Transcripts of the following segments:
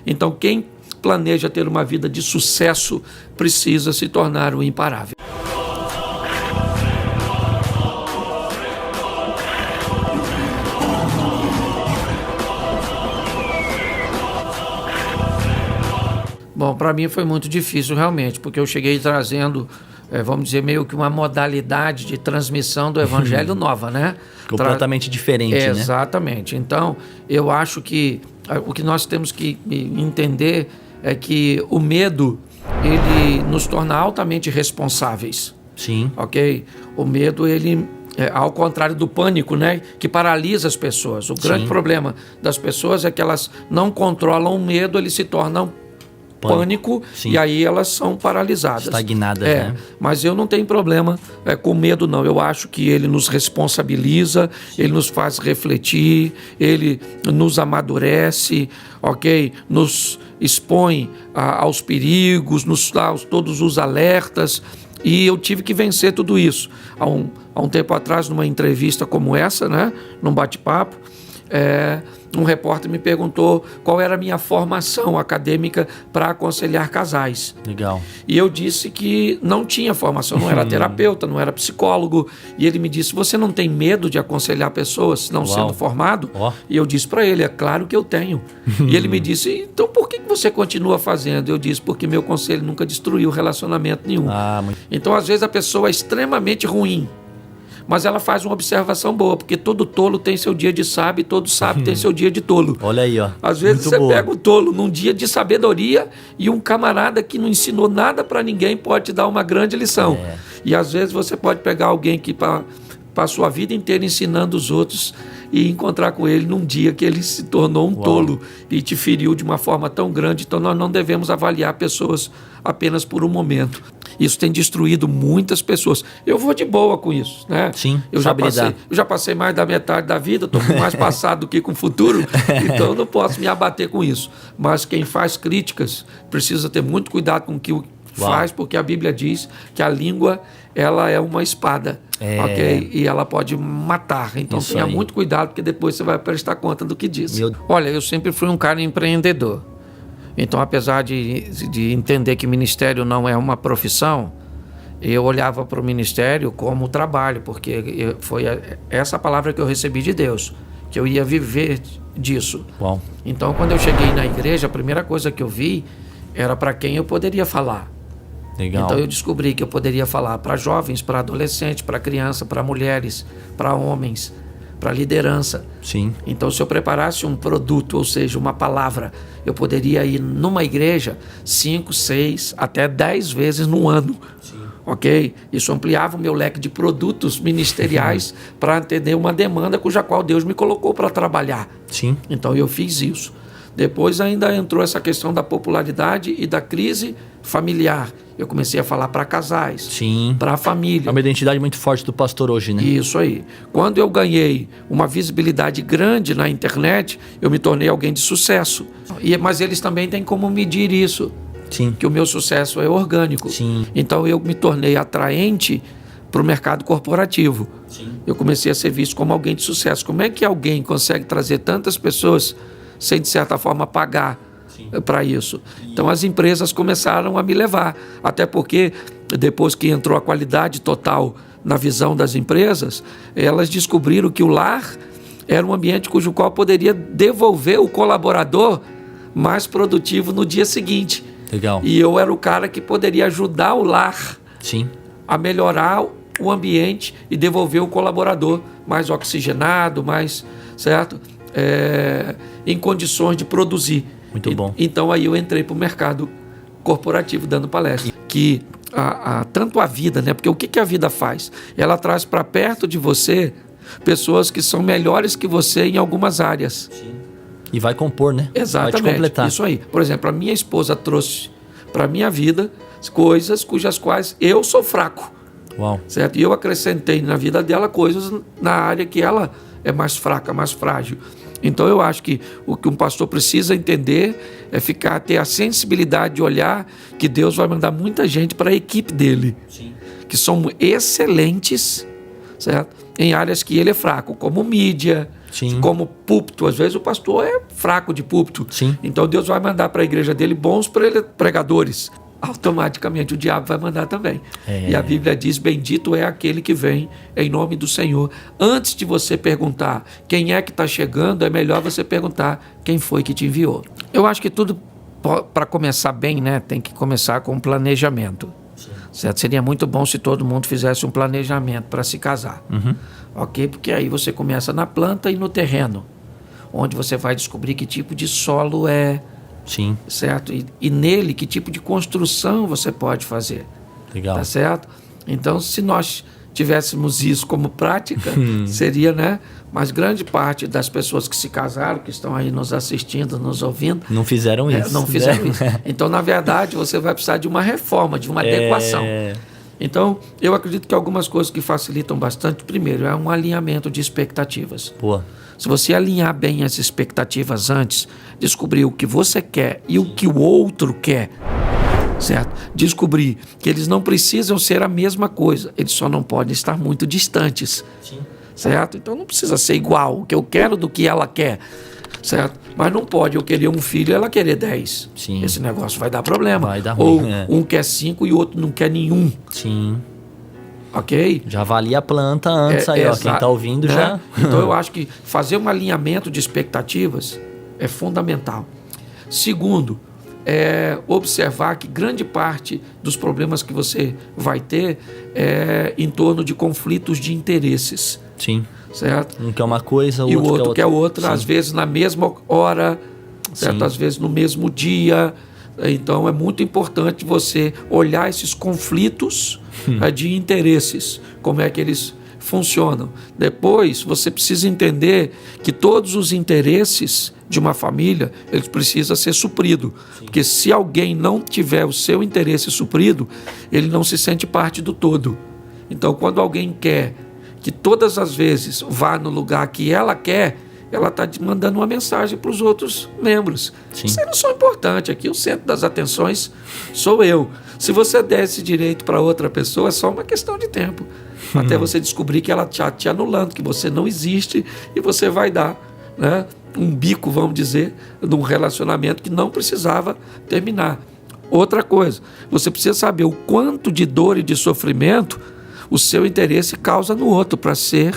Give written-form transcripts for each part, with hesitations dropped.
Então, quem planeja ter uma vida de sucesso precisa se tornar um imparável. Bom, para mim foi muito difícil realmente, porque eu cheguei trazendo, vamos dizer, meio que uma modalidade de transmissão do evangelho nova, né? Completamente diferente, né? Exatamente. Então, eu acho que o que nós temos que entender é que o medo, ele nos torna altamente responsáveis. Sim. Ok? O medo, ele... ao contrário do pânico, né, que paralisa as pessoas. O grande problema das pessoas é que elas não controlam o medo, eles se tornam pânico e aí elas são paralisadas. Estagnadas, né? Mas eu não tenho problema com medo, não. Eu acho que ele nos responsabiliza, ele nos faz refletir, ele nos amadurece, ok? Nos expõe aos perigos, nos dá todos os alertas. E eu tive que vencer tudo isso. Há um tempo atrás, numa entrevista como essa, né, num bate-papo, um repórter me perguntou qual era a minha formação acadêmica para aconselhar casais. Legal. E eu disse que não tinha formação, não era terapeuta, não era psicólogo. E ele me disse, você não tem medo de aconselhar pessoas não sendo formado? E eu disse para ele, é claro que eu tenho. E ele me disse, então por que você continua fazendo? Eu disse, porque meu conselho nunca destruiu relacionamento nenhum. Então às vezes a pessoa é extremamente ruim, mas ela faz uma observação boa, porque todo tolo tem seu dia de sábio e todo sábio tem seu dia de tolo. Olha aí, ó. Às vezes você pega um tolo num dia de sabedoria e um camarada que não ensinou nada para ninguém pode te dar uma grande lição. E às vezes você pode pegar alguém que passou a vida inteira ensinando os outros e encontrar com ele num dia que ele se tornou um tolo e te feriu de uma forma tão grande. Então nós não devemos avaliar pessoas apenas por um momento. Isso tem destruído muitas pessoas. Eu vou de boa com isso, né? Sim, eu já passei mais da metade da vida, estou com mais passado do que com futuro, então eu não posso me abater com isso. Mas quem faz críticas precisa ter muito cuidado com o que faz, porque a Bíblia diz que a língua, ela é uma espada, ok? E ela pode matar. Então tenha muito cuidado, porque depois você vai prestar conta do que diz. Olha, eu sempre fui um cara empreendedor. Então, apesar de entender que ministério não é uma profissão, eu olhava para o ministério como trabalho, porque foi essa palavra que eu recebi de Deus, que eu ia viver disso. Então, quando eu cheguei na igreja, a primeira coisa que eu vi era para quem eu poderia falar. Legal. Então, eu descobri que eu poderia falar para jovens, para adolescentes, para crianças, para mulheres, para homens, para liderança. Sim. Então, se eu preparasse um produto, ou seja, uma palavra, eu poderia ir numa igreja 5, 6, até 10 vezes no ano. Sim. Ok? Isso ampliava o meu leque de produtos ministeriais para atender uma demanda cuja qual Deus me colocou para trabalhar. Sim. Então, eu fiz isso. Depois ainda entrou essa questão da popularidade e da crise familiar. Eu comecei a falar para casais, para a família. É uma identidade muito forte do pastor hoje, né? Isso aí. Quando eu ganhei uma visibilidade grande na internet, eu me tornei alguém de sucesso. Mas eles também têm como medir isso. Sim. Que o meu sucesso é orgânico. Sim. Então eu me tornei atraente para o mercado corporativo. Sim. Eu comecei a ser visto como alguém de sucesso. Como é que alguém consegue trazer tantas pessoas sem, de certa forma, pagar para isso? Então as empresas começaram a me levar, até porque depois que entrou a qualidade total na visão das empresas, elas descobriram que o lar era um ambiente cujo qual poderia devolver o colaborador mais produtivo no dia seguinte. Legal. E eu era o cara que poderia ajudar o lar a melhorar o ambiente e devolver o colaborador mais oxigenado, mais, certo? Em condições de produzir. Muito bom. Então aí eu entrei para o mercado corporativo dando palestra. Que tanto a vida, né? Porque o que a vida faz? Ela traz para perto de você pessoas que são melhores que você em algumas áreas. Sim. E vai compor, né? Exatamente. Vai te completar. Isso aí. Por exemplo, a minha esposa trouxe para a minha vida coisas cujas quais eu sou fraco. Uau. Certo? E eu acrescentei na vida dela coisas na área que ela é mais fraca, mais frágil. Então eu acho que o que um pastor precisa entender é ter a sensibilidade de olhar que Deus vai mandar muita gente para a equipe dele. Sim. Que são excelentes, certo? Em áreas que ele é fraco, como mídia, Sim. Como púlpito. Às vezes o pastor é fraco de púlpito. Sim. Então Deus vai mandar para a igreja dele bons pregadores. Automaticamente o diabo vai mandar também. E a Bíblia diz: bendito é aquele que vem em nome do Senhor. Antes de você perguntar quem é que está chegando, é melhor você perguntar quem foi que te enviou. Eu acho que tudo, para começar bem, né, tem que começar com planejamento. Certo? Seria muito bom se todo mundo fizesse um planejamento para se casar. Ok? Porque aí você começa na planta e no terreno, onde você vai descobrir que tipo de solo é. Sim. Certo? E nele, que tipo de construção você pode fazer. Legal. Tá certo? Então, se nós tivéssemos isso como prática, seria, né? Mas grande parte das pessoas que se casaram, que estão aí nos assistindo, nos ouvindo... Não fizeram isso. Não fizeram isso. Então, na verdade, você vai precisar de uma reforma, de uma adequação. Então, eu acredito que algumas coisas que facilitam bastante, primeiro, é um alinhamento de expectativas. Boa. Se você alinhar bem as expectativas antes, descobrir o que você quer e o que o outro quer, certo? Descobrir que eles não precisam ser a mesma coisa, eles só não podem estar muito distantes, certo? Então não precisa ser igual o que eu quero do que ela quer, certo? Mas não pode eu querer um filho e ela querer 10. Sim. Esse negócio vai dar problema. Vai dar ruim, Ou um quer 5 e o outro não quer nenhum. Sim. Ok? Já avalia a planta antes aí, ó. Quem tá ouvindo, né? Já... Então eu acho que fazer um alinhamento de expectativas é fundamental. Segundo, observar que grande parte dos problemas que você vai ter é em torno de conflitos de interesses. Sim. Certo? Um quer uma coisa, o outro quer outra, às vezes na mesma hora, certo? Sim. Às vezes no mesmo dia. Então é muito importante você olhar esses conflitos de interesses, como é que eles funcionam. Depois você precisa entender que todos os interesses de uma família, eles precisam ser supridos. Porque se alguém não tiver o seu interesse suprido, ele não se sente parte do todo. Então quando alguém quer que todas as vezes vá no lugar que ela quer, ela está mandando uma mensagem para os outros membros. Sim. Vocês não são importantes, aqui o centro das atenções sou eu. Se você der esse direito para outra pessoa, é só uma questão de tempo. Até você descobrir que ela está te anulando, que você não existe e você vai dar, né, um bico, vamos dizer, num relacionamento que não precisava terminar. Outra coisa, você precisa saber o quanto de dor e de sofrimento o seu interesse causa no outro para ser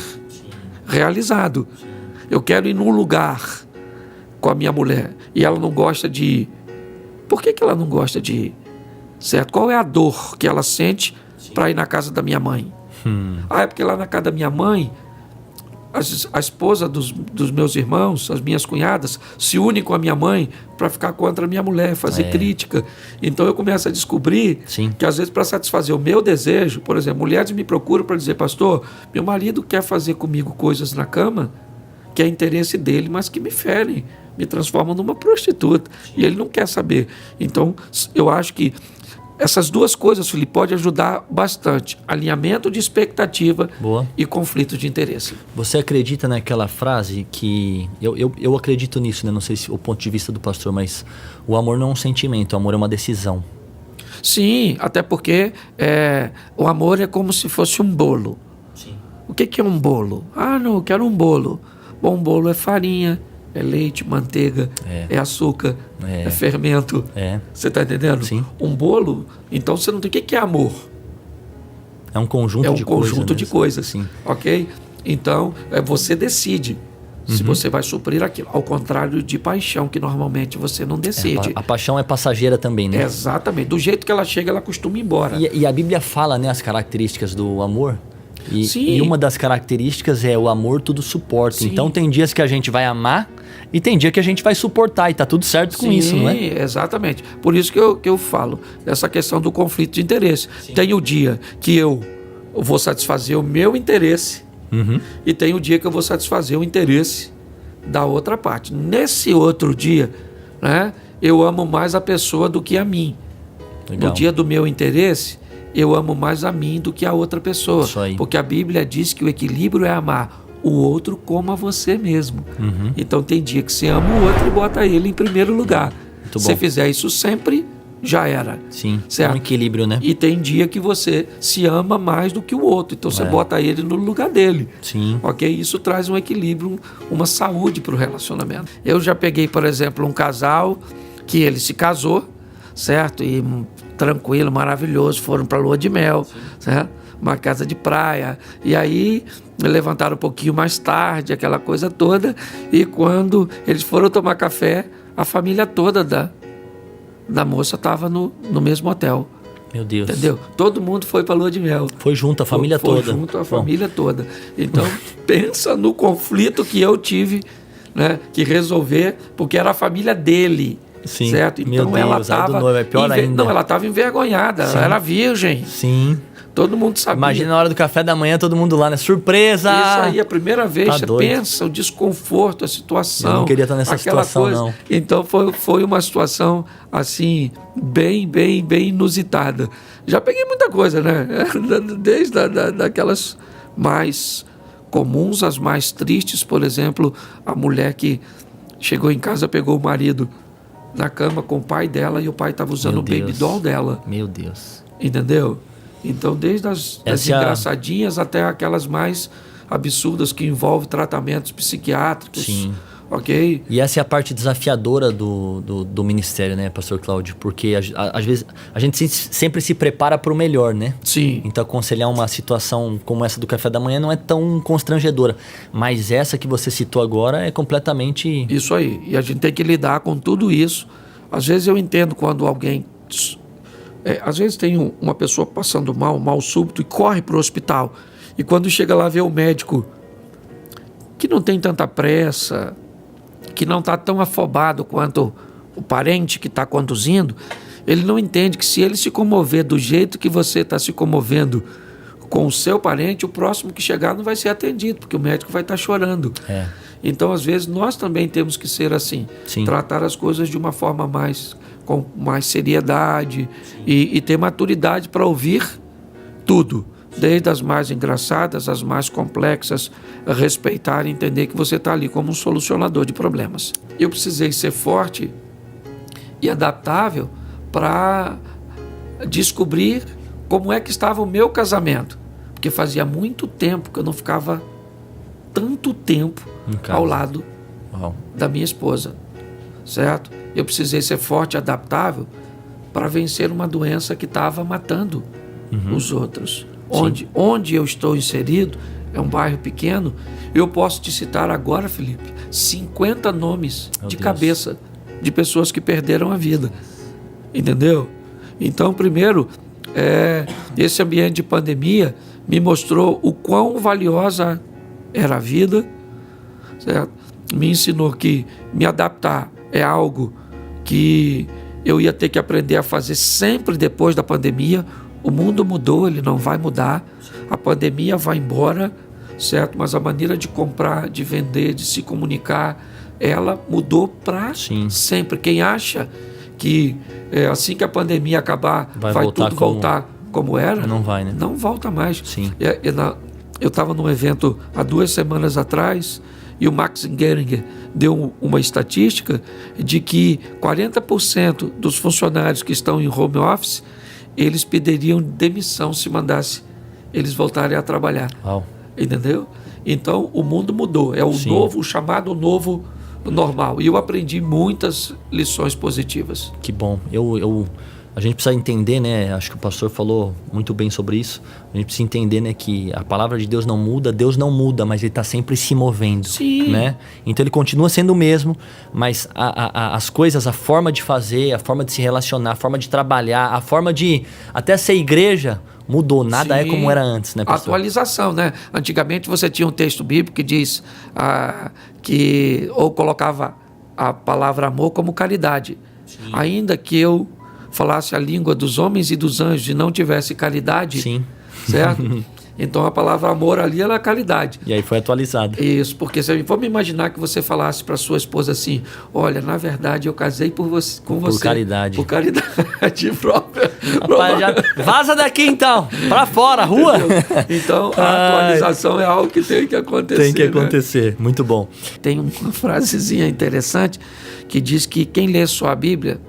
realizado. Eu quero ir num lugar com a minha mulher e ela não gosta de ir. Por que ela não gosta de ir? Certo? Qual é a dor que ela sente para ir na casa da minha mãe? É porque lá na casa da minha mãe, a esposa dos meus irmãos, as minhas cunhadas, se unem com a minha mãe para ficar contra a minha mulher, fazer crítica. Então eu começo a descobrir que às vezes para satisfazer o meu desejo, por exemplo, mulheres me procuram para dizer: pastor, meu marido quer fazer comigo coisas na cama que é interesse dele, mas que me ferem, me transformam numa prostituta. E ele não quer saber. Então, eu acho que essas duas coisas, Felipe, pode ajudar bastante. Alinhamento de expectativa. Boa. E conflito de interesse. Você acredita naquela frase que... Eu acredito nisso, né? Não sei se o ponto de vista do pastor, mas o amor não é um sentimento, o amor é uma decisão. Sim, até porque o amor é como se fosse um bolo. Sim. O que é um bolo? Não, eu quero um bolo. Bom, bolo é farinha, é leite, manteiga, é açúcar, é fermento. Você está entendendo? Sim. Um bolo, então você não tem... O que é amor? É um conjunto de coisas. É um conjunto de coisas. Sim. Ok? Então, você decide se você vai suprir aquilo. Ao contrário de paixão, que normalmente você não decide. A paixão é passageira também, né? Exatamente. Do jeito que ela chega, ela costuma ir embora. E a Bíblia fala, né, as características do amor. E uma das características é o amor tudo suporta. Sim. Então tem dias que a gente vai amar e tem dia que a gente vai suportar e tá tudo certo com isso, não é? Sim, exatamente. Por isso que eu falo dessa questão do conflito de interesse. Sim. Tem o dia que eu vou satisfazer o meu interesse e tem o dia que eu vou satisfazer o interesse da outra parte. Nesse outro dia, né, eu amo mais a pessoa do que a mim. Legal. No dia do meu interesse, eu amo mais a mim do que a outra pessoa. Porque a Bíblia diz que o equilíbrio é amar o outro como a você mesmo. Então tem dia que você ama o outro e bota ele em primeiro lugar. Se você fizer isso sempre, já era. Sim, certo? É um equilíbrio, né? E tem dia que você se ama mais do que o outro, então você bota ele no lugar dele. Sim. Ok? Isso traz um equilíbrio, uma saúde para o relacionamento. Eu já peguei, por exemplo, um casal que ele se casou, certo? E tranquilo, maravilhoso, foram para a lua de mel, certo? Uma casa de praia, e aí levantaram um pouquinho mais tarde, aquela coisa toda, e quando eles foram tomar café, a família toda da moça estava no mesmo hotel. Meu Deus. Entendeu? Todo mundo foi para a lua de mel. Foi junto, a família toda. Foi junto, a família toda. Então, pensa no conflito que eu tive, né, que resolver, porque era a família dele. Sim. Certo? Então, Meu ela Deus, é pior ainda. Não, ela estava envergonhada, ela era virgem. Sim. Todo mundo sabia. Imagina na hora do café da manhã, todo mundo lá, né? Surpresa! Isso aí, a primeira vez, tá você doido. Pensa o desconforto, a situação. Eu não queria estar nessa situação, não. Então, foi uma situação, assim, bem inusitada. Já peguei muita coisa, né? Desde daquelas mais comuns, as mais tristes, por exemplo, a mulher que chegou em casa, pegou o marido na cama com o pai dela e o pai estava usando o baby doll dela. Meu Deus. Entendeu? Então, desde as engraçadinhas até aquelas mais absurdas que envolvem tratamentos psiquiátricos. Sim. Ok? E essa é a parte desafiadora do ministério, né, pastor Cláudio? Porque às vezes a gente sempre se prepara para o melhor, né? Sim. Então aconselhar uma situação como essa do café da manhã não é tão constrangedora. Mas essa que você citou agora é completamente... Isso aí. E a gente tem que lidar com tudo isso. Às vezes eu entendo quando alguém... às vezes tem uma pessoa passando mal súbito e corre para o hospital. E quando chega lá vê o médico que não tem tanta pressa, que não está tão afobado quanto o parente que está conduzindo, ele não entende que se ele se comover do jeito que você está se comovendo com o seu parente, o próximo que chegar não vai ser atendido, porque o médico vai estar chorando. Então, às vezes, nós também temos que ser assim. Sim. Tratar as coisas de uma forma com mais seriedade e ter maturidade para ouvir tudo, desde as mais engraçadas, as mais complexas, respeitar e entender que você está ali como um solucionador de problemas. Eu precisei ser forte e adaptável para descobrir como é que estava o meu casamento, porque fazia muito tempo que eu não ficava tanto tempo ao lado da minha esposa, certo? Eu precisei ser forte e adaptável para vencer uma doença que estava matando os outros. Onde eu estou inserido, é um bairro pequeno, eu posso te citar agora, Felipe, 50 nomes de cabeça de pessoas que perderam a vida. Entendeu? Então, primeiro, esse ambiente de pandemia me mostrou o quão valiosa era a vida, certo? Me ensinou que me adaptar é algo que eu ia ter que aprender a fazer sempre depois da pandemia. O mundo mudou, ele não vai mudar. A pandemia vai embora, certo? Mas a maneira de comprar, de vender, de se comunicar, ela mudou para sempre. Quem acha que assim que a pandemia acabar, vai tudo voltar como era, não vai, né? Não volta mais. Sim. Eu estava num evento há 2 semanas atrás e o Max Geringer deu uma estatística de que 40% dos funcionários que estão em home office, eles pediriam demissão se mandasse eles voltarem a trabalhar. Uau. Entendeu? Então, o mundo mudou. É o novo, o chamado novo normal. E eu aprendi muitas lições positivas. Que bom. A gente precisa entender, né? Acho que o pastor falou muito bem sobre isso. A gente precisa entender, né, que a palavra de Deus não muda, mas ele está sempre se movendo. Sim. Né? Então ele continua sendo o mesmo, mas as coisas, a forma de fazer, a forma de se relacionar, a forma de trabalhar, a forma de até ser igreja mudou. Nada é como era antes, né, pastor? Atualização, né? Antigamente você tinha um texto bíblico que diz que ou colocava a palavra amor como caridade. Sim. Ainda que eu falasse a língua dos homens e dos anjos e não tivesse caridade, certo? Então a palavra amor ali era caridade. E aí foi atualizado. Isso, porque vamos imaginar que você falasse para sua esposa assim: olha, na verdade eu casei com você. Por caridade. Por caridade própria. Rapaz, vaza daqui então, para fora, rua. Então a atualização é algo que tem que acontecer. Tem que acontecer, né? Muito bom. Tem uma frasezinha interessante que diz que quem lê só a Bíblia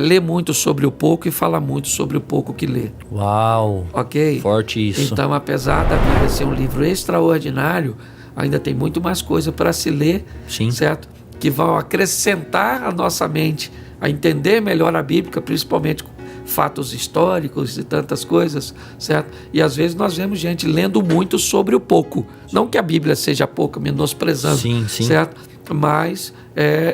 lê muito sobre o pouco e fala muito sobre o pouco que lê. Uau! Ok? Forte isso. Então, apesar da Bíblia ser um livro extraordinário, ainda tem muito mais coisa para se ler, Sim. certo? Que vão acrescentar a nossa mente a entender melhor a Bíblia, principalmente fatos históricos e tantas coisas, certo? E às vezes nós vemos gente lendo muito sobre o pouco. Não que a Bíblia seja pouca, menosprezando, sim, sim. certo? Mas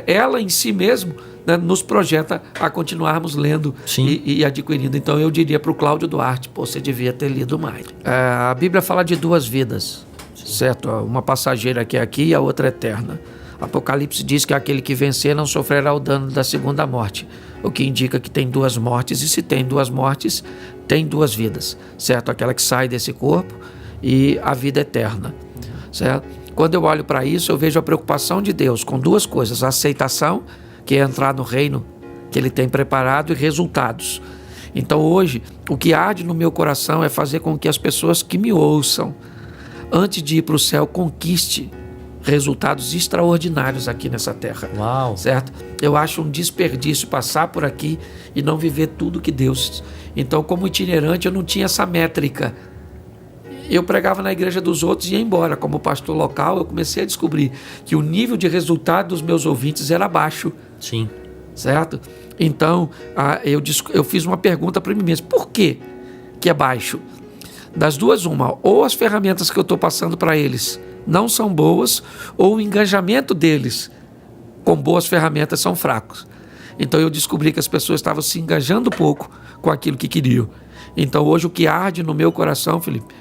ela em si mesmo, né, nos projeta a continuarmos lendo e adquirindo. Então eu diria para o Cláudio Duarte, você devia ter lido mais. A Bíblia fala de duas vidas, certo? Uma passageira que é aqui e a outra eterna. Apocalipse diz que aquele que vencer não sofrerá o dano da segunda morte, o que indica que tem duas mortes, e se tem duas mortes, tem duas vidas, certo? Aquela que sai desse corpo e a vida eterna, certo? Quando eu olho para isso, eu vejo a preocupação de Deus com duas coisas: a aceitação, que é entrar no reino que Ele tem preparado, e resultados. Então hoje, o que arde no meu coração é fazer com que as pessoas que me ouçam, antes de ir para o céu, conquiste resultados extraordinários aqui nessa terra. Uau. Certo? Eu acho um desperdício passar por aqui e não viver tudo que Deus... Então, como itinerante, eu não tinha essa métrica. Eu pregava na igreja dos outros e ia embora. Como pastor local, eu comecei a descobrir que o nível de resultado dos meus ouvintes era baixo. Sim. Certo? Então, eu fiz uma pergunta para mim mesmo. Por que é baixo? Das duas, uma. Ou as ferramentas que eu estou passando para eles não são boas, ou o engajamento deles com boas ferramentas são fracos. Então eu descobri que as pessoas estavam se engajando pouco com aquilo que queriam. Então hoje o que arde no meu coração, Felipe,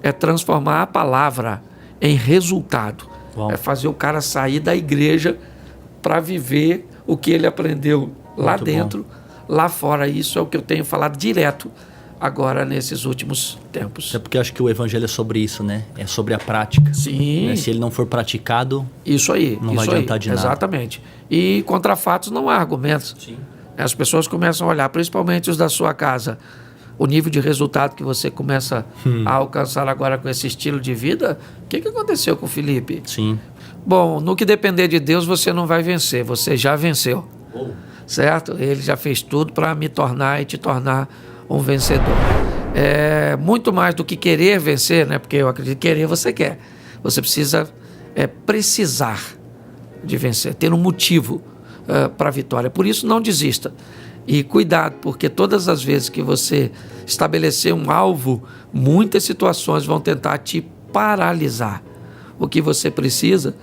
é transformar a palavra em resultado. Uau. É fazer o cara sair da igreja para viver o que ele aprendeu lá muito dentro, bom. Lá fora. Isso é o que eu tenho falado direto agora nesses últimos tempos. É porque eu acho que o evangelho é sobre isso, né? É sobre a prática. Sim. Né? Se ele não for praticado, isso aí, não vai adiantar de nada. Exatamente. E contra fatos não há argumentos. Sim. As pessoas começam a olhar, principalmente os da sua casa, o nível de resultado que você começa a alcançar agora com esse estilo de vida. O que aconteceu com o Felipe? Sim. Bom, no que depender de Deus, você não vai vencer, você já venceu. Certo? Ele já fez tudo para me tornar e te tornar um vencedor. É muito mais do que querer vencer, né? Porque eu acredito que querer você quer. Você precisa precisar de vencer, ter um motivo para a vitória. Por isso, não desista. E cuidado, porque todas as vezes que você estabelecer um alvo, muitas situações vão tentar te paralisar. O que você precisa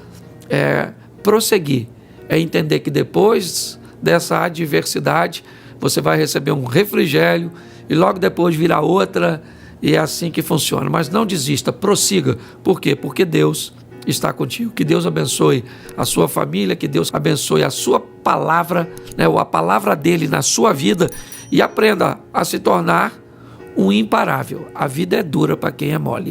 é prosseguir, é entender que depois dessa adversidade, você vai receber um refrigério e logo depois virá outra, e é assim que funciona. Mas não desista, prossiga. Por quê? Porque Deus está contigo. Que Deus abençoe a sua família, que Deus abençoe a sua palavra, né, ou a palavra dele na sua vida, e aprenda a se tornar um imparável. A vida é dura para quem é mole.